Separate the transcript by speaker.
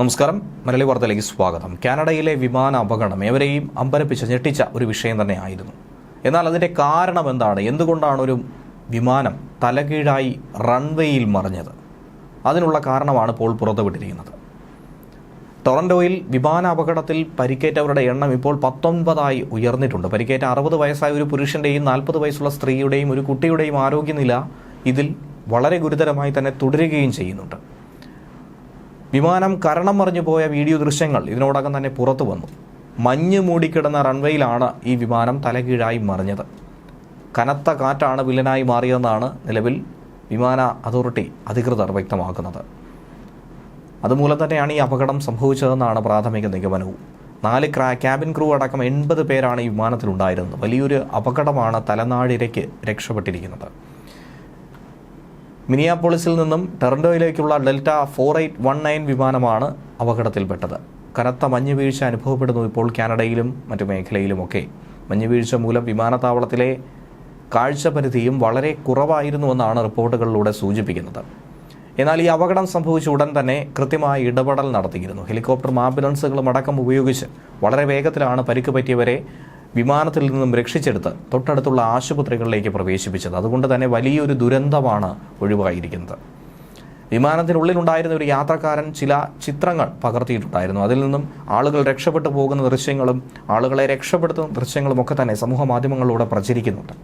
Speaker 1: നമസ്കാരം. മലയാളി വാർത്തയിലേക്ക് സ്വാഗതം. കാനഡയിലെ വിമാന അപകടം ഏവരെയും അമ്പരപ്പിച്ച് ഞെട്ടിച്ച ഒരു വിഷയം തന്നെയായിരുന്നു. എന്നാൽ അതിൻ്റെ കാരണം എന്താണ്? എന്തുകൊണ്ടാണ് ഒരു വിമാനം തലകീഴായി റൺവേയിൽ മറിഞ്ഞത്? അതിനുള്ള കാരണമാണ് ഇപ്പോൾ പുറത്തുവിട്ടിരിക്കുന്നത്. ടൊറന്റോയിൽ വിമാന അപകടത്തിൽ പരിക്കേറ്റവരുടെ എണ്ണം ഇപ്പോൾ 19 ഉയർന്നിട്ടുണ്ട്. പരിക്കേറ്റ 60 വയസ്സായ ഒരു പുരുഷൻ്റെയും 40 വയസ്സുള്ള സ്ത്രീയുടെയും ഒരു കുട്ടിയുടെയും ആരോഗ്യനില ഇതിൽ വളരെ ഗുരുതരമായി തന്നെ തുടരുകയും ചെയ്യുന്നുണ്ട്. വിമാനം കരണം മറിഞ്ഞു പോയ വീഡിയോ ദൃശ്യങ്ങൾ ഇതിനോടകം തന്നെ പുറത്തു വന്നു. മഞ്ഞ് മൂടിക്കിടന്ന റൺവേയിലാണ് ഈ വിമാനം തലകീഴായി മറിഞ്ഞത്. കനത്ത കാറ്റാണ് വില്ലനായി മാറിയതെന്നാണ് നിലവിൽ വിമാന അതോറിറ്റി അധികൃതർ വ്യക്തമാക്കുന്നത്. അതുമൂലം തന്നെയാണ് ഈ അപകടം സംഭവിച്ചതെന്നാണ് പ്രാഥമിക നിഗമനവും. 4 ക്യാബിൻ ക്രൂ അടക്കം 80 പേരാണ് ഈ വിമാനത്തിലുണ്ടായിരുന്നത്. വലിയൊരു അപകടമാണ് തലനാടിരയ്ക്ക് രക്ഷപ്പെട്ടിരിക്കുന്നത്. മിനിയാപോളിസിൽ നിന്നും ടൊറന്റോയിലേക്കുള്ള ഡെൽറ്റ 4819 വിമാനമാണ് അപകടത്തിൽപ്പെട്ടത്. കനത്ത മഞ്ഞുവീഴ്ച അനുഭവപ്പെടുന്നു ഇപ്പോൾ കാനഡയിലും മറ്റു മേഖലയിലുമൊക്കെ. മഞ്ഞുവീഴ്ച മൂലം വിമാനത്താവളത്തിലെ കാഴ്ചപരിധിയും വളരെ കുറവായിരുന്നുവെന്നാണ് റിപ്പോർട്ടുകളിലൂടെ സൂചിപ്പിക്കുന്നത്. എന്നാൽ ഈ അപകടം സംഭവിച്ച ഉടൻ തന്നെ കൃത്യമായ ഇടപെടൽ നടത്തിയിരുന്നു. ഹെലികോപ്റ്ററും ആംബുലൻസുകളും അടക്കം ഉപയോഗിച്ച് വളരെ വേഗത്തിലാണ് പരിക്ക് പറ്റിയവരെ വിമാനത്തിൽ നിന്നും രക്ഷിച്ചെടുത്ത് തൊട്ടടുത്തുള്ള ആശുപത്രികളിലേക്ക് പ്രവേശിപ്പിച്ചത്. അതുകൊണ്ട് തന്നെ വലിയൊരു ദുരന്തമാണ് ഒഴിവായിരിക്കുന്നത്. വിമാനത്തിനുള്ളിലുണ്ടായിരുന്ന ഒരു യാത്രക്കാരൻ ചില ചിത്രങ്ങൾ പകർത്തിയിട്ടുണ്ടായിരുന്നു. അതിൽ നിന്നും ആളുകൾ രക്ഷപ്പെട്ടു പോകുന്ന ദൃശ്യങ്ങളും ആളുകളെ രക്ഷപ്പെടുത്തുന്ന ദൃശ്യങ്ങളും ഒക്കെ തന്നെ സമൂഹ മാധ്യമങ്ങളിലൂടെ പ്രചരിക്കുന്നുണ്ട്.